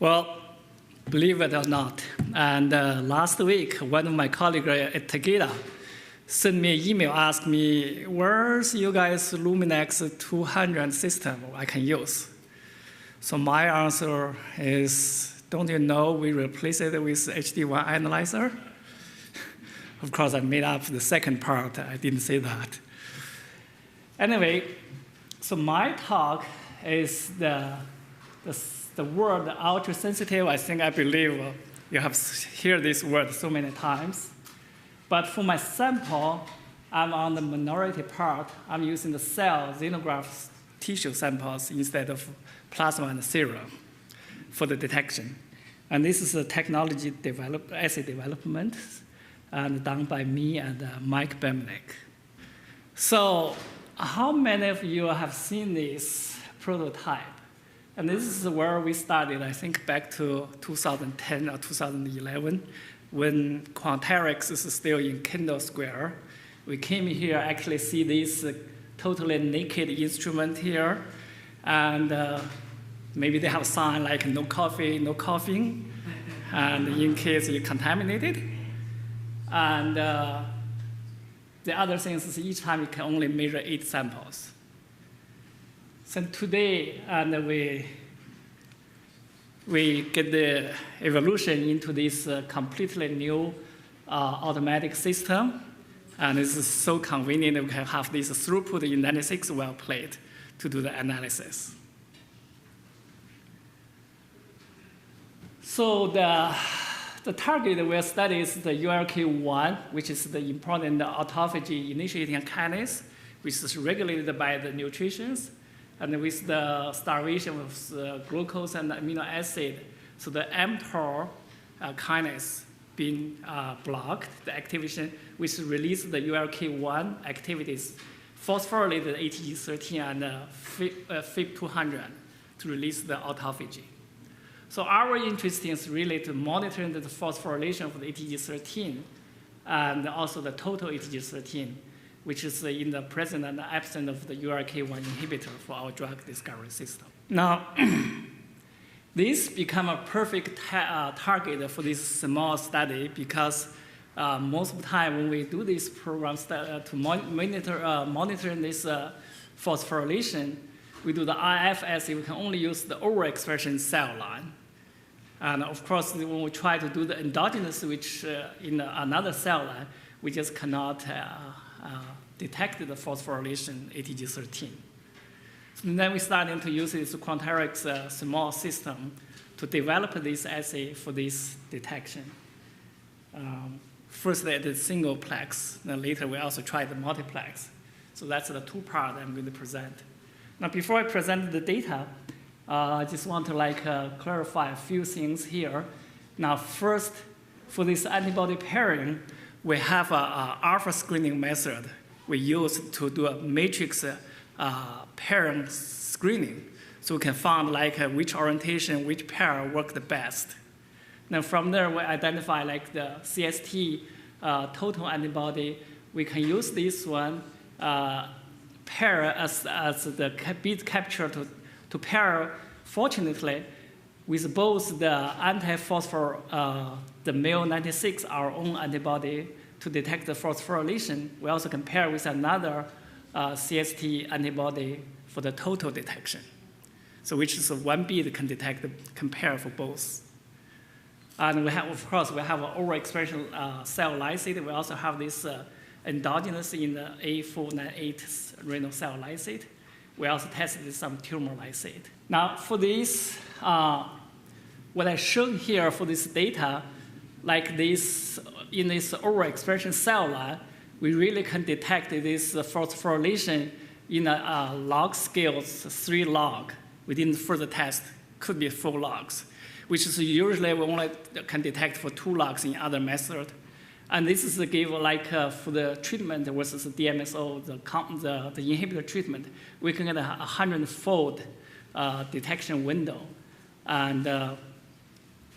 Well, believe it or not, and last week, one of my colleagues at Takeda sent me an email, asked me, where's you guys Luminex 200 system I can use? So my answer is, don't you know we replace it with HD1 analyzer? Of course, I made up the second part. I didn't say that. Anyway, so my talk is the word ultra-sensitive. I believe you have heard this word so many times. But for my sample, I'm on the minority part. I'm using the cell xenograft tissue samples instead of plasma and serum for the detection. And this is a technology assay development and done by me and Mike Bemnick. So how many of you have seen this prototype? And this is where we started, I think, back to 2010 or 2011, when Quanterix is still in Kendall Square. We came here, actually see this totally naked instrument here. And maybe they have a sign like no coffee, no coughing, and in case you're contaminated. And the other thing is each time you can only measure 8 samples. So today, and we get the evolution into this completely new automatic system. And this is so convenient that we can have this throughput in 96 well plate to do the analysis. So the target we'll study is the ULK1, which is the important autophagy initiating kinase, which is regulated by the nutrition. And with the starvation of glucose and amino acid, so the mTOR kinase being blocked, the activation, which releases the ULK1 activities, phosphorylated ATG13 and FIP200 to release the autophagy. So our interest is really to monitor the phosphorylation of the ATG13 and also the total ATG13, which is in the presence and absence of the ULK1 inhibitor for our drug discovery system. Now, this become a perfect target for this small study because most of the time when we do this program to monitor this phosphorylation, we do the IF assay, we can only use the overexpression cell line. And of course, when we try to do the endogenous switch in another cell line, we just cannot detect the phosphorylation ATG13. So then we started to use this Quanterix small system to develop this assay for this detection. First, they did single plex. Then later, we also tried the multiplex. So that's the 2 parts I'm going to present. Now, before I present the data, I just want to clarify a few things here. Now, first, for this antibody pairing, we have an alpha screening method we use to do a matrix pairing screening. So we can find which orientation, which pair work the best. Now, from there, we identify the CST total antibody. We can use this one pair as the bit capture to pair, fortunately, with both the anti-phosphor, the MAL96, our own antibody, to detect the phosphorylation. We also compare with another CST antibody for the total detection. So which is one bit can compare for both. And we have, of course, we have an overexpression cell lysate. We also have this endogenous in the A498 renal cell lysate. We also tested some tumor lysate. Now, for this, what I showed here for this data, in this overexpression cell line, we really can detect this phosphorylation in a log scale, 3 log. We didn't further test, could be 4 logs, which is usually we only can detect for 2 logs in other method. And this is give for the treatment versus the DMSO, the inhibitor treatment, we can get a 100-fold detection window. And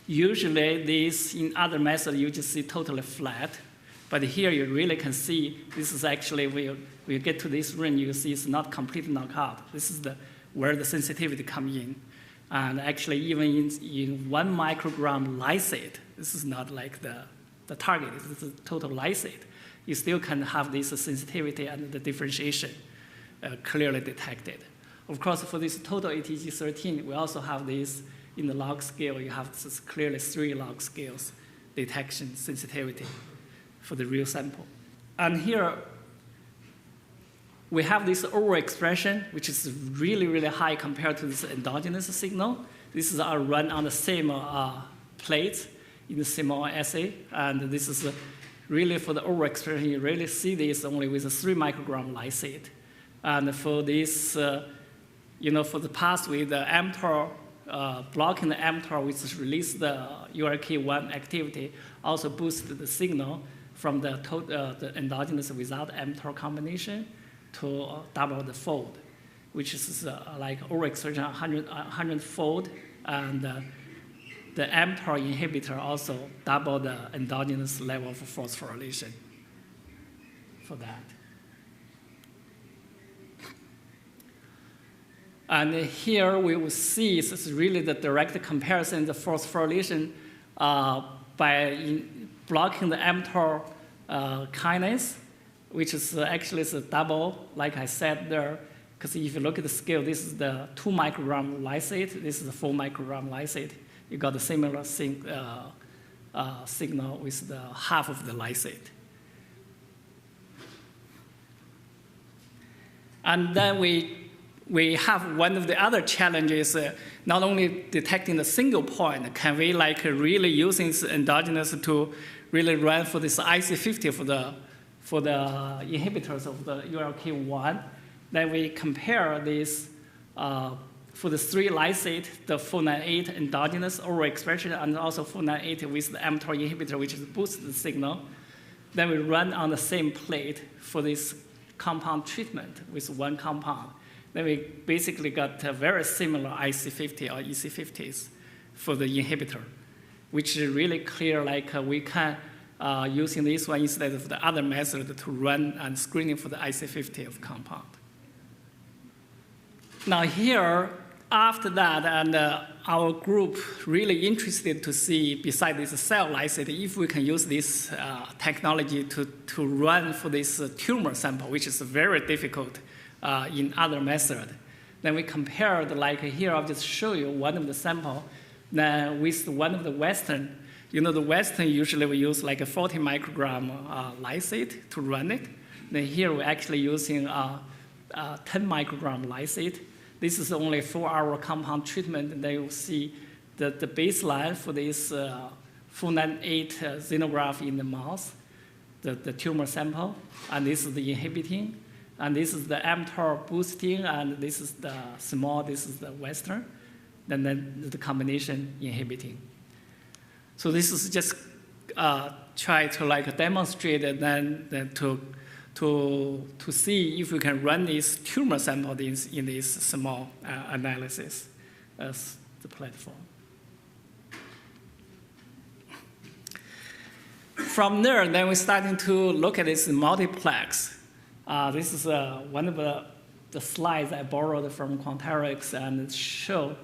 usually this in other methods you just see totally flat. But here you really can see this is actually when you get to this range, you see it's not completely knocked out. This is where the sensitivity comes in. And actually, even in 1 microgram lysate, this is not like the target, this is total lysate, you still can have this sensitivity and the differentiation clearly detected. Of course, for this total ATG13, we also have this in the log scale. You have this clearly 3 log scales detection sensitivity for the real sample. And here, we have this overexpression, which is really, really high compared to this endogenous signal. This is run on the same plate in the Simoa assay. And this is really for the overexpression, you really see this only with a 3 microgram lysate. And for this, for the pathway, the mTOR, blocking the mTOR, which release the ULK1 activity, also boosted the signal from the endogenous without mTOR combination to double the fold, which is like overexpression 100-fold, and the mTOR inhibitor also double the endogenous level of phosphorylation for that. And here we will see this is really the direct comparison, the phosphorylation by blocking the mTOR kinase, which is actually a double, like I said there, because if you look at the scale, this is the 2 microgram lysate, this is the 4 microgram lysate. You got a similar signal with the half of the lysate. And then we have one of the other challenges, not only detecting the single point, can we really using this endogenous to really run for this IC50 for the inhibitors of the ULK1. Then we compare this for the 3 lysate, the 498 endogenous overexpression, and also 498 with the mTOR inhibitor, which is boosted the signal. Then we run on the same plate for this compound treatment with 1 compound. Then we basically got a very similar IC50 or EC50s for the inhibitor, which is really clear, we can, using this one instead of the other method to run and screening for the IC50 of compound. Now here, after that, and our group really interested to see, besides this cell lysate, if we can use this technology to run for this tumor sample, which is very difficult in other method. Then we compared, here, I'll just show you one of the sample with one of the Western. The Western usually we use a 40 microgram lysate to run it. Then here we're actually using 10 microgram lysate. This is only 4-hour compound treatment, and then you'll see the baseline for this 498 xenograph in the mouse, the tumor sample, and this is the inhibiting. And this is the mTOR boosting, and this is the small, this is the Western, then the combination inhibiting. So this is just try to demonstrate and then to see if we can run this tumor sample in this small analysis as the platform. From there, then we're starting to look at this multiplex. This is one of the slides I borrowed from Quanterix, and it show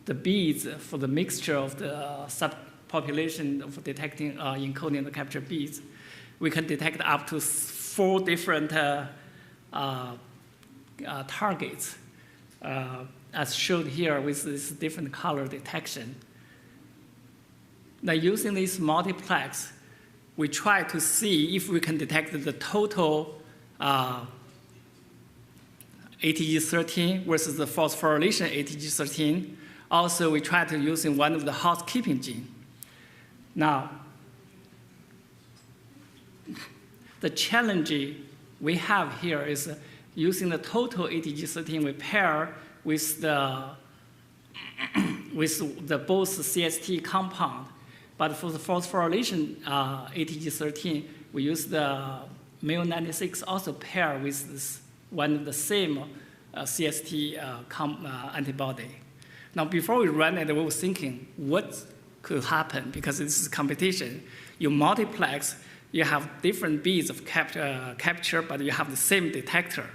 the beads for the mixture of the subpopulation of detecting encoding and capture beads. We can detect up to 4 different targets, as shown here with this different color detection. Now, using this multiplex, we try to see if we can detect the total ATG13 versus the phosphorylation ATG13. Also, we try to use in one of the housekeeping gene. Now, the challenge we have here is using the total ATG13 we pair with the both CST compound. But for the phosphorylation ATG13, we use the MIL96 also pair with this one of the same CST antibody. Now, before we run it, we were thinking, what could happen? Because this is competition. You multiplex, you have different beads of capture, but you have the same detector.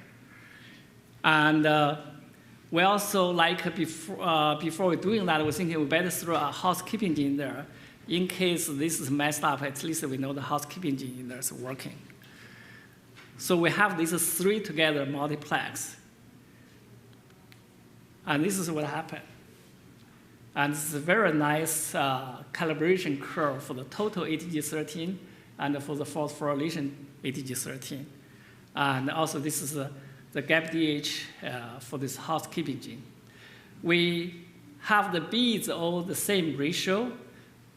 And We also, like before we're doing that, we're thinking we better throw a housekeeping gene there. In case this is messed up, at least we know the housekeeping gene in there is working. So we have these 3 together multiplex. And this is what happened. And this is a very nice calibration curve for the total ATG13 and for the phosphorylation ATG13. And also this is the GAPDH for this housekeeping gene. We have the beads all the same ratio,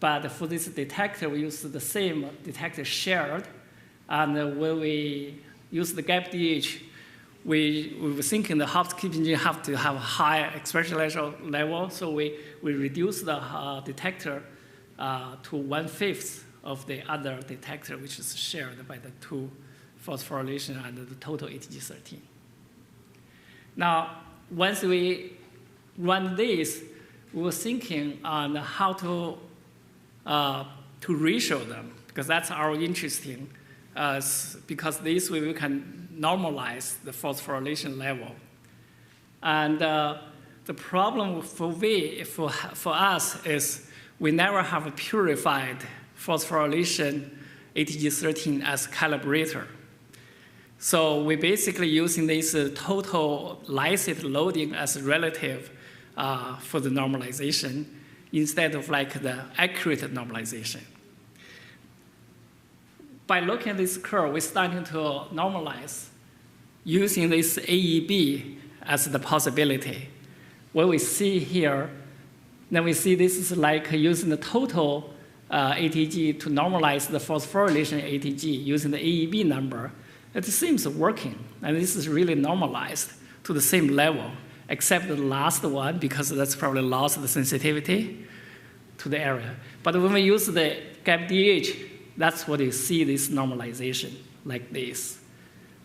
but for this detector, we use the same detector shared. And when we use the GAPDH, we were thinking the housekeeping gene have to have a high expression level, so we reduce the detector to 1/5 of the other detector, which is shared by the 2 phosphorylation and the total ATG13. Now, once we run this, we were thinking on how to ratio them, because that's our interesting, because this way we can normalize the phosphorylation level. And the problem for us is we never have a purified phosphorylation ATG13 as calibrator. So we're basically using this total lysate loading as relative for the normalization instead of like the accurate normalization. By looking at this curve, we're starting to normalize using this AEB as the possibility. What we see here, then we see this is like using the total ATG to normalize the phosphorylation ATG using the AEB number. It seems working, and this is really normalized to the same level, except the last one, because that's probably lost the sensitivity to the area. But when we use the GAPDH, that's what you see, this normalization, like this.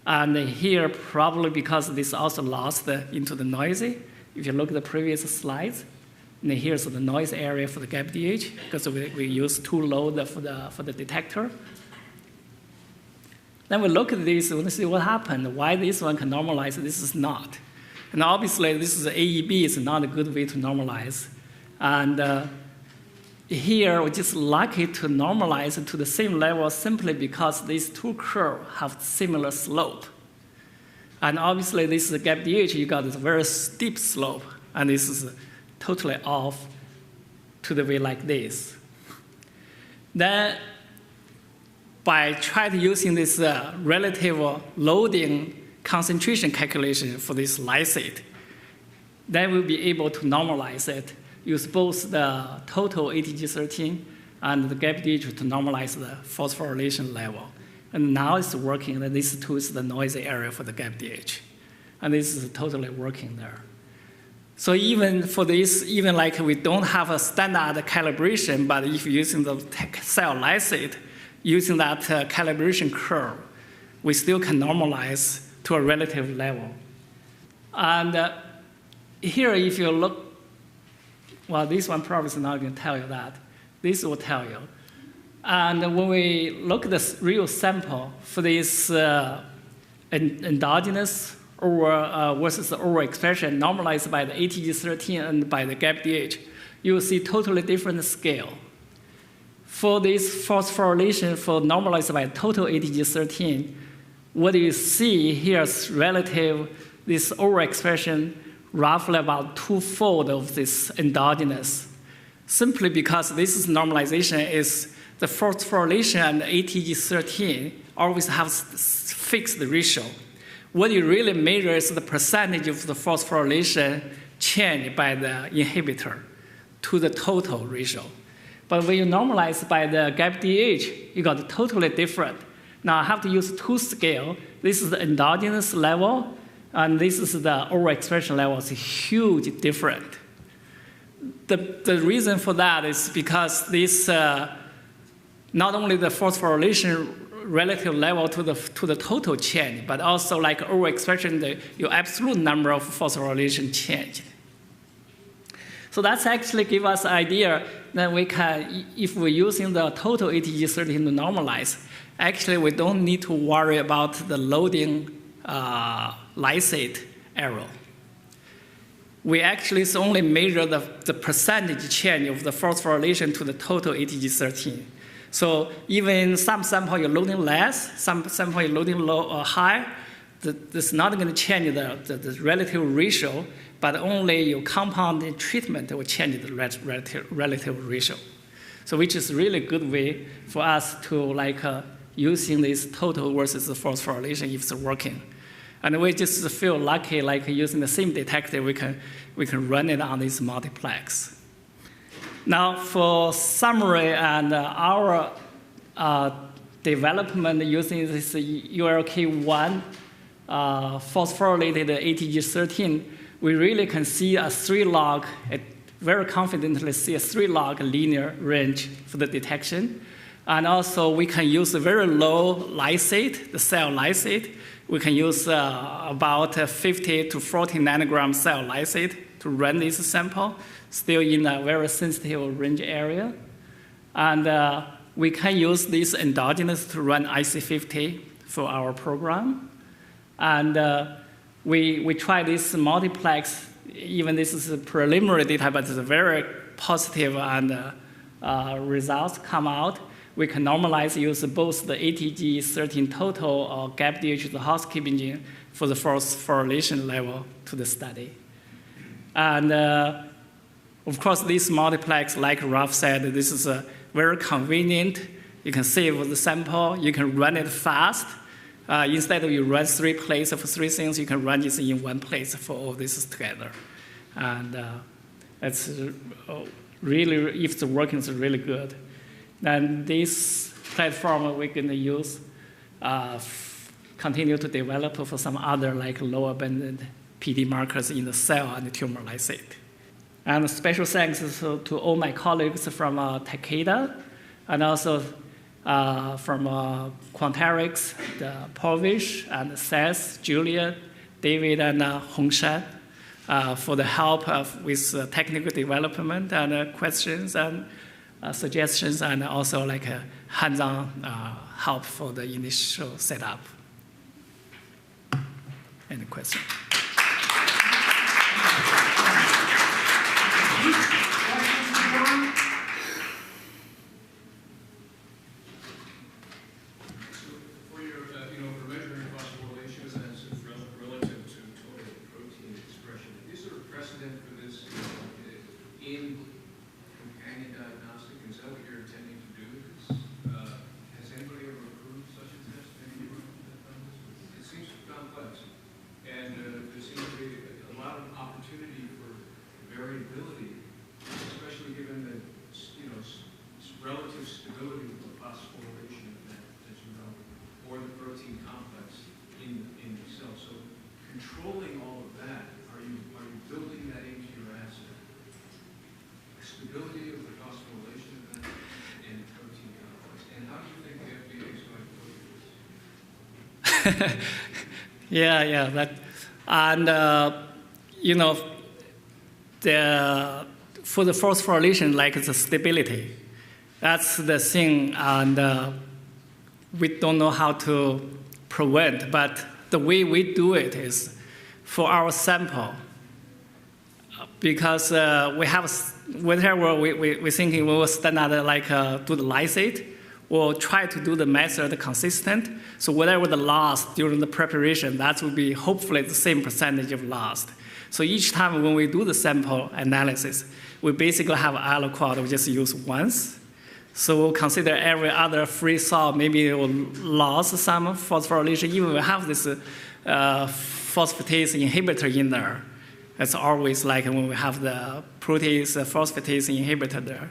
And here, probably because this also lost into the noisy. If you look at the previous slides, and here's the noise area for the GAPDH, because we use 2 load for the detector. Then we look at this and see what happened, why this one can normalize, this is not. And obviously, this is AEB is not a good way to normalize. And here, we're just lucky to normalize it to the same level simply because these 2 curves have similar slope. And obviously, this is a GAPDH, you got this very steep slope, and this is totally off to the way like this. Then, by trying using this relative loading concentration calculation for this lysate, then we'll be able to normalize it, use both the total ATG13 and the GAPDH to normalize the phosphorylation level. And now it's working, and this too is the noisy area for the GAPDH. And this is totally working there. So even for this, even like we don't have a standard calibration, but if you're using the cell lysate, using that calibration curve, we still can normalize to a relative level. And here, if you look, well, this one probably is not going to tell you that. This will tell you. And when we look at the real sample for this endogenous versus the overexpression normalized by the ATG13 and by the GAPDH, you will see totally different scale. For this phosphorylation for normalized by total ATG13, what you see here is relative, this overexpression roughly about 2-fold of this endogenous, simply because this is normalization is the phosphorylation and ATG13 always have fixed ratio. What you really measure is the percentage of the phosphorylation change by the inhibitor to the total ratio. But when you normalize by the GAPDH, you got totally different. Now I have to use 2 scale. This is the endogenous level, and this is the overexpression level. It's huge different. The reason for that is because this not only the phosphorylation relative level to the total change, but also like overexpression, your absolute number of phosphorylation changed. So that's actually give us an idea that we can, if we're using the total ATG13 to normalize, actually we don't need to worry about the loading lysate error. we actually only measure the percentage change of the phosphorylation to the total ATG13. So even some sample you're loading less, some sample you're loading low or high, this is not going to change the relative ratio, but only your compound treatment will change the relative ratio. So which is really good way for us to using this total versus the phosphorylation if it's working. And we just feel lucky, like using the same detector, we can run it on this multiplex. Now, for summary and our development using this ULK1 phosphorylated ATG13, we really can see a 3-log, very confidently see a 3-log linear range for the detection. And also, we can use a very low lysate, the cell lysate. We can use about 50 to 40 nanogram cell lysate to run this sample, still in a very sensitive range area. And we can use this endogenous to run IC50 for our program. And we try this multiplex, even this is a preliminary data, but it's a very positive and results come out. We can normalize use both the ATG13 total or GAPDH, the housekeeping gene, for the phosphorylation level to the study. And of course, this multiplex, like Ralph said, this is very convenient. You can save the sample. You can run it fast. Instead of you run 3 places for 3 things, you can run this in 1 place for all this together. And it's really, if it's working, it's really good. And this platform we're going to use, continue to develop for some other low abundant PD markers in the cell and the tumor lysate. And special thanks to all my colleagues from Takeda, and also from Quanterix, Polvish, and Seth, Julia, David, and Hongshan for the help with technical development and questions and suggestions, and also hands-on help for the initial setup. Any questions? Yeah. And for the phosphorylation, the stability, that's the thing, and we don't know how to prevent. But the way we do it is for our sample, because we have whatever we're thinking we will standard do the lysate. We'll try to do the method consistent. So whatever the loss during the preparation, that will be hopefully the same percentage of loss. So each time when we do the sample analysis, we basically have aliquot we just use once. So we'll consider every other free salt, maybe it will lose some phosphorylation. Even we have this phosphatase inhibitor in there. It's always when we have the protease phosphatase inhibitor there.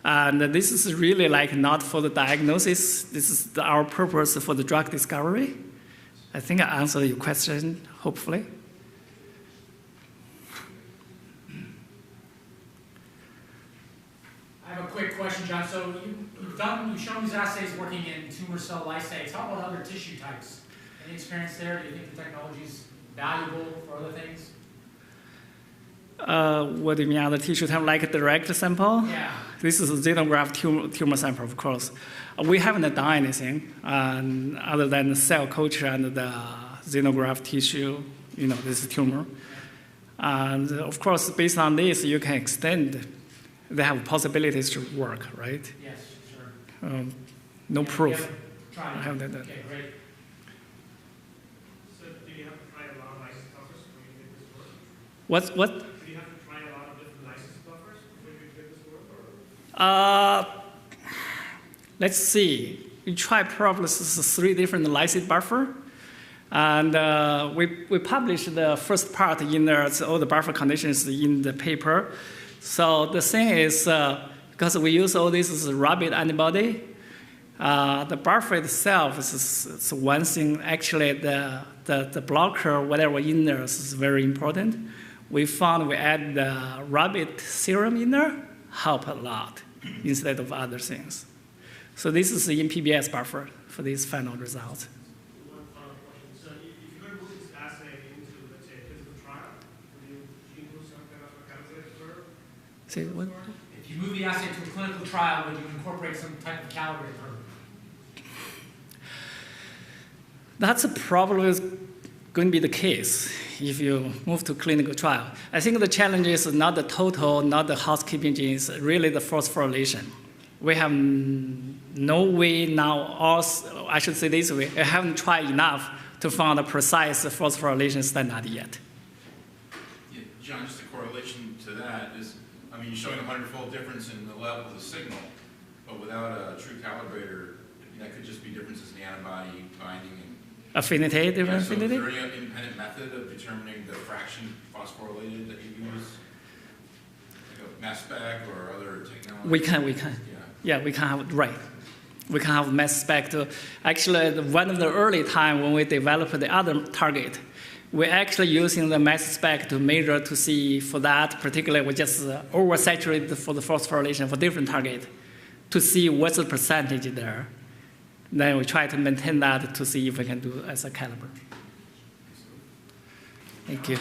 And this is really not for the diagnosis. This is our purpose for the drug discovery. I think I answered your question, hopefully. I have a quick question, John. So you've shown these assays working in tumor cell lysates. How about other tissue types? Any experience there? Do you think the technology is valuable for other things? What do you mean other tissue type, like a direct sample? Yeah. This is a xenograft tumor sample, of course. We haven't done anything other than the cell culture and the xenograft tissue, this tumor. And of course, based on this, you can extend. They have possibilities to work, right? Yes, sure. No proof. Tried I have that. Okay, great. So do you have to try a lot of license buffers before you make this work? What? Do you have to try a lot of different license buffers before you make this work? Or? Let's see. We try probably 3 different license buffer. And we published the first part in there, so all the buffer conditions in the paper. So the thing is, because we use all this as a rabbit antibody, the buffer itself is one thing. Actually, the blocker, whatever in there, is very important. We found we add the rabbit serum in there, help a lot instead of other things. So this is the PBS buffer for these final results. One final question. So if you're going to move this assay into, let's say, a physical trial, will you use some kind of a calculated curve? Say what? If you move the assay to a clinical trial, would you incorporate some type of calibrated curve? That's probably going to be the case if you move to clinical trial. I think the challenge is not the total, not the housekeeping genes, really the phosphorylation. We have no way now, or I should say this way, I haven't tried enough to find a precise phosphorylation standard yet. Yeah, John, just a correlation to that is, I mean, you're showing a 100-fold difference in the level of the signal, but without a true calibrator, that could just be differences in the antibody binding and Affinity, different so affinity? is there any independent method of determining the fraction phosphorylated that you use? Like a mass spec or other technology? We can. Yeah. Yeah, we can have, right. We can have mass spec to, actually, one of the early time when we developed the other target, we're actually using the mass spec to measure to see for that, particularly we just oversaturated for the phosphorylation for different target to see what's the percentage there. Then we try to maintain that to see if we can do as a caliber. Thank you.